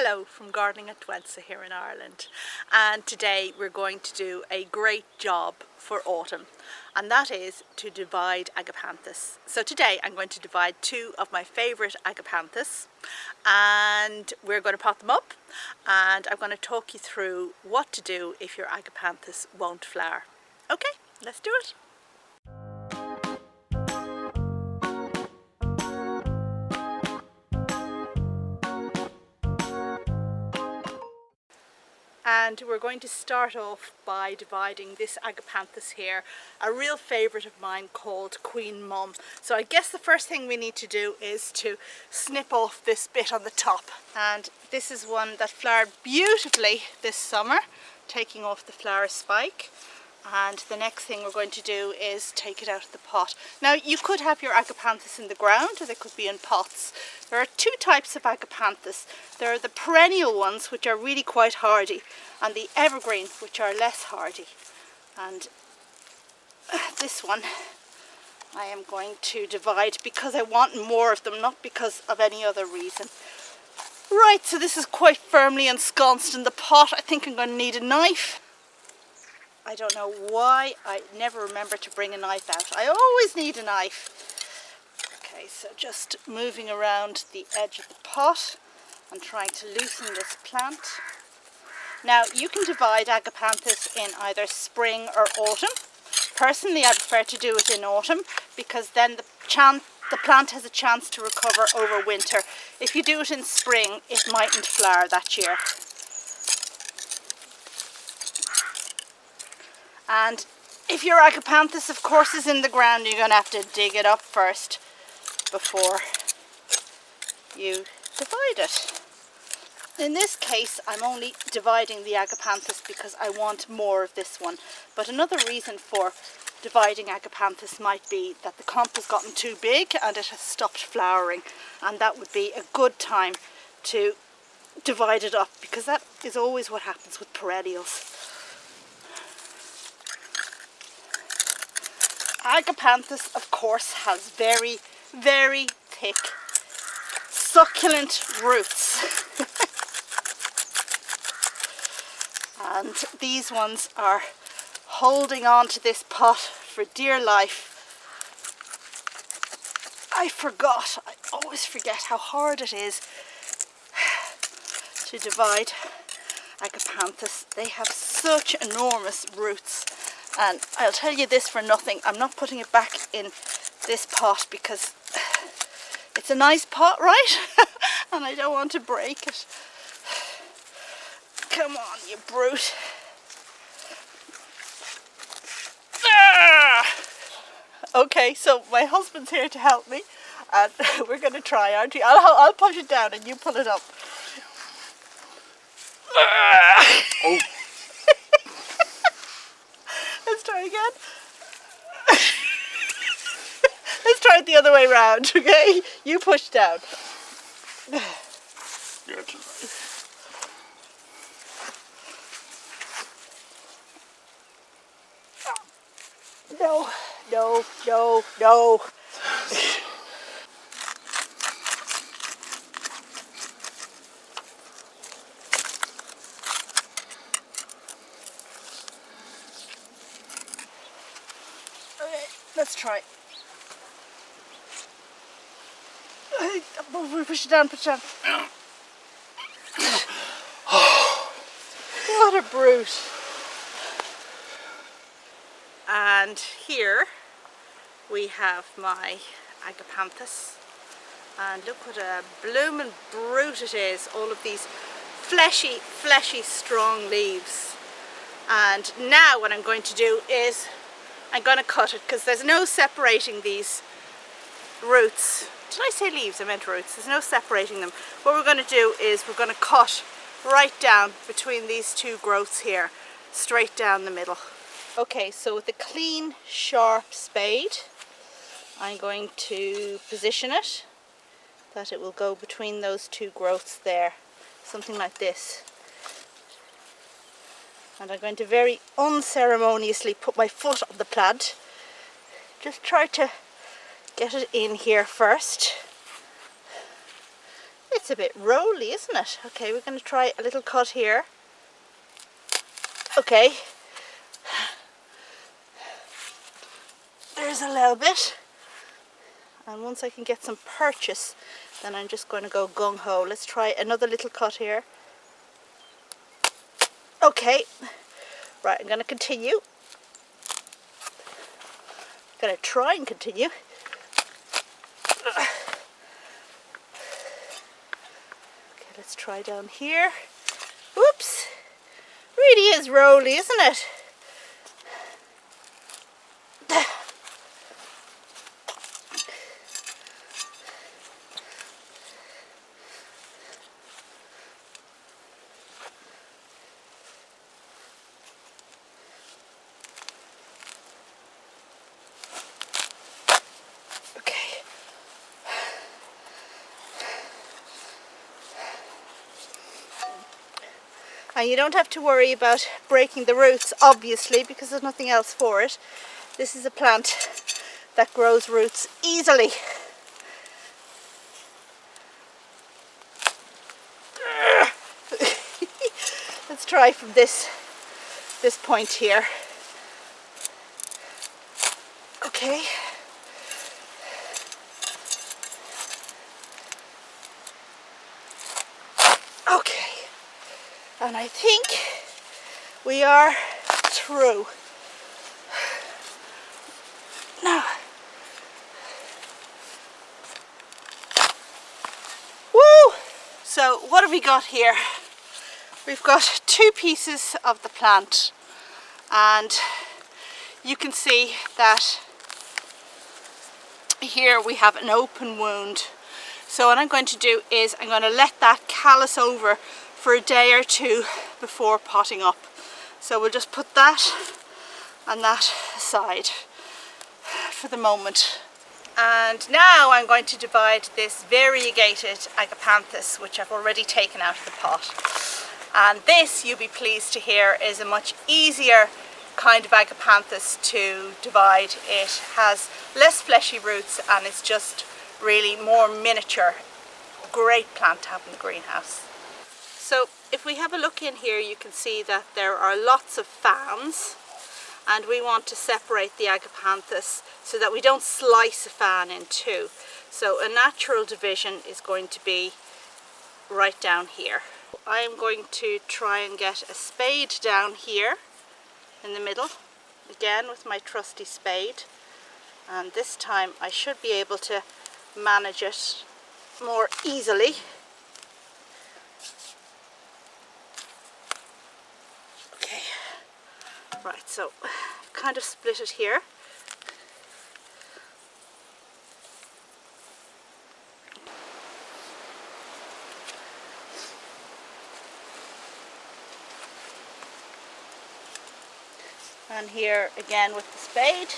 Hello from Gardening at Douentza here in Ireland, and today we're going to do a great job for autumn, and that is to divide agapanthus. So today I'm going to divide two of my favourite agapanthus, and we're going to pot them up, and I'm going to talk you through what to do if your agapanthus won't flower. Okay, let's do it. And we're going to start off by dividing this agapanthus here, a real favourite of mine called Queen Mom. So I guess the first thing we need to do is to snip off this bit on the top. And this is one that flowered beautifully this summer, taking off the flower spike. And the next thing we're going to do is take it out of the pot. Now you could have your agapanthus in the ground, or they could be in pots. There are two types of agapanthus. There are the perennial ones, which are really quite hardy, and the evergreen, which are less hardy. And this one I am going to divide because I want more of them, not because of any other reason. Right, so this is quite firmly ensconced in the pot. I think I'm going to need a knife. I don't know why I never remember to bring a knife out. I always need a knife. Okay, so just moving around the edge of the pot and trying to loosen this plant. Now you can divide agapanthus in either spring or autumn. Personally, I prefer to do it in autumn because then the plant has a chance to recover over winter. If you do it in spring, it mightn't flower that year. And if your agapanthus, of course, is in the ground, you're going to have to dig it up first before you divide it. In this case, I'm only dividing the agapanthus because I want more of this one. But another reason for dividing agapanthus might be that the clump has gotten too big and it has stopped flowering. And that would be a good time to divide it up, because that is always what happens with perennials. Agapanthus, of course, has very, very thick, succulent roots. And these ones are holding on to this pot for dear life. I always forget how hard it is to divide agapanthus. They have such enormous roots. And I'll tell you this for nothing, I'm not putting it back in this pot because it's a nice pot, right? And I don't want to break it. Come on, you brute. Ah! Okay, so my husband's here to help me, and we're going to try, aren't we? I'll push it down and you pull it up. Ah! Oh. Let's try again. Let's try it the other way around, okay? You push down. No, no, no, no. Let's try. Push it down, push it down. What a brute. And here we have my agapanthus. And look what a blooming brute it is. All of these fleshy, strong leaves. And now what I'm going to do is I'm going to cut it, because there's no separating these roots. Did I say leaves? I meant roots. There's no separating them. What we're going to do is we're going to cut right down between these two growths here, straight down the middle. Okay, so with a clean, sharp spade, I'm going to position it that it will go between those two growths there, something like this. And I'm going to very unceremoniously put my foot on the plant. Just try to get it in here first. It's a bit rolly, isn't it? Okay, we're going to try a little cut here. Okay. There's a little bit. And once I can get some purchase, then I'm just going to go gung-ho. Let's try another little cut here. Okay. Right, I'm going to continue. I'm going to try and continue. Okay, let's try down here. Whoops. Really is rolly, isn't it? And you don't have to worry about breaking the roots, obviously, because there's nothing else for it. This is a plant that grows roots easily. Let's try from this point here. Okay. Okay. And I think we are through. Now, woo! So what have we got here? We've got two pieces of the plant, and you can see that here we have an open wound. So what I'm going to do is I'm going to let that callus over for a day or two before potting up. So we'll just put that and that aside for the moment. And now I'm going to divide this variegated agapanthus, which I've already taken out of the pot. And this, you'll be pleased to hear, is a much easier kind of agapanthus to divide. It has less fleshy roots and it's just really more miniature. Great plant to have in the greenhouse. So if we have a look in here, you can see that there are lots of fans, and we want to separate the agapanthus so that we don't slice a fan in two. So a natural division is going to be right down here. I am going to try and get a spade down here in the middle, again with my trusty spade, and this time I should be able to manage it more easily. Okay, right, so kind of split it here. And here again with the spade.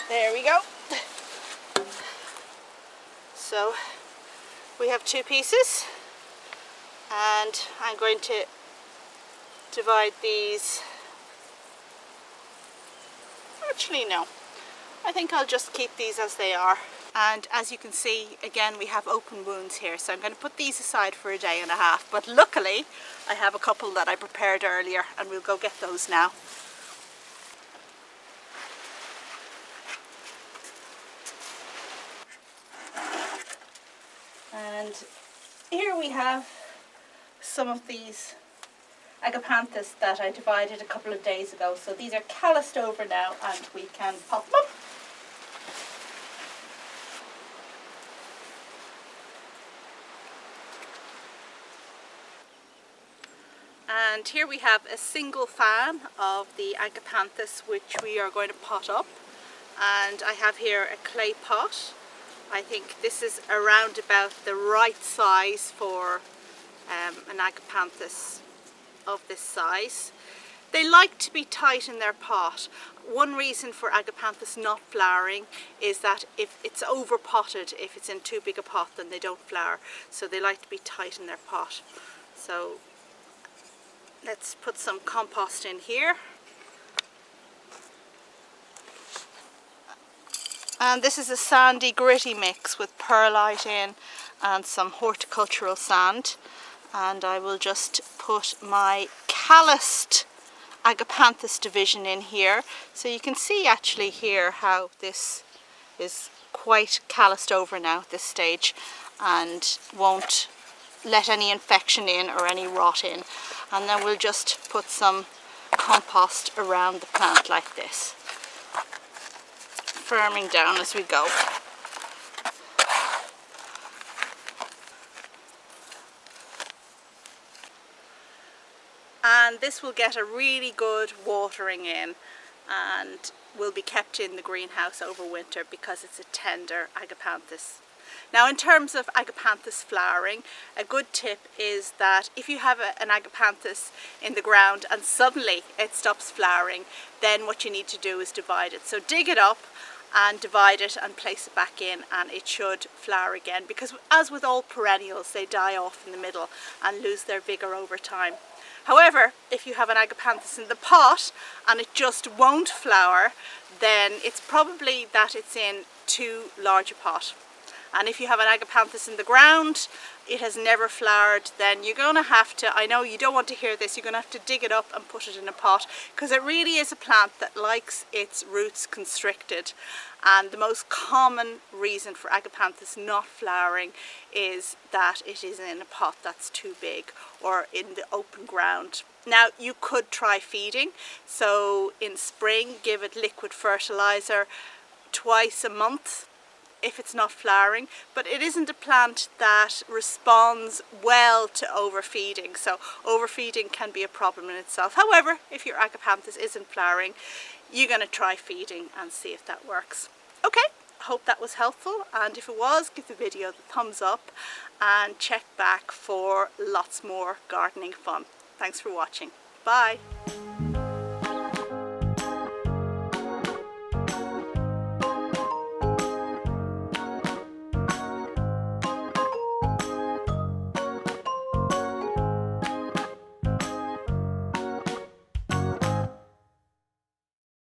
There we go. So we have two pieces, and I'm going to divide these. Actually no, I think I'll just keep these as they are. And as you can see, again we have open wounds here, so I'm going to put these aside for a day and a half. But luckily I have a couple that I prepared earlier, and we'll go get those now. And here we have some of these agapanthus that I divided a couple of days ago. So these are calloused over now, and we can pop them up. And here we have a single fan of the agapanthus, which we are going to pot up. And I have here a clay pot. I think this is around about the right size for an agapanthus of this size. They like to be tight in their pot. One reason for agapanthus not flowering is that if it's over potted, if it's in too big a pot, then they don't flower. So they like to be tight in their pot. So let's put some compost in here. And this is a sandy gritty mix with perlite in and some horticultural sand. And I will just put my calloused Agapanthus division in here, so you can see actually here how this is quite calloused over now at this stage and won't let any infection in or any rot in. And then we'll just put some compost around the plant like this, firming down as we go. And this will get a really good watering in and will be kept in the greenhouse over winter because it's a tender Agapanthus. Now, in terms of Agapanthus flowering, a good tip is that if you have an Agapanthus in the ground and suddenly it stops flowering, then what you need to do is divide it. So dig it up and divide it and place it back in, and it should flower again, because as with all perennials, they die off in the middle and lose their vigour over time. However, if you have an Agapanthus in the pot and it just won't flower, then it's probably that it's in too large a pot. And if you have an Agapanthus in the ground, it has never flowered, then you're going to have to, I know you don't want to hear this, you're going to have to dig it up and put it in a pot, because it really is a plant that likes its roots constricted. And the most common reason for Agapanthus not flowering is that it is in a pot that's too big or in the open ground. Now, you could try feeding. So in spring, give it liquid fertilizer twice a month if it's not flowering, but it isn't a plant that responds well to overfeeding, so overfeeding can be a problem in itself. However, if your Agapanthus isn't flowering, you're going to try feeding and see if that works. Okay, hope that was helpful, and if it was, give the video the thumbs up and check back for lots more gardening fun. Thanks for watching. Bye.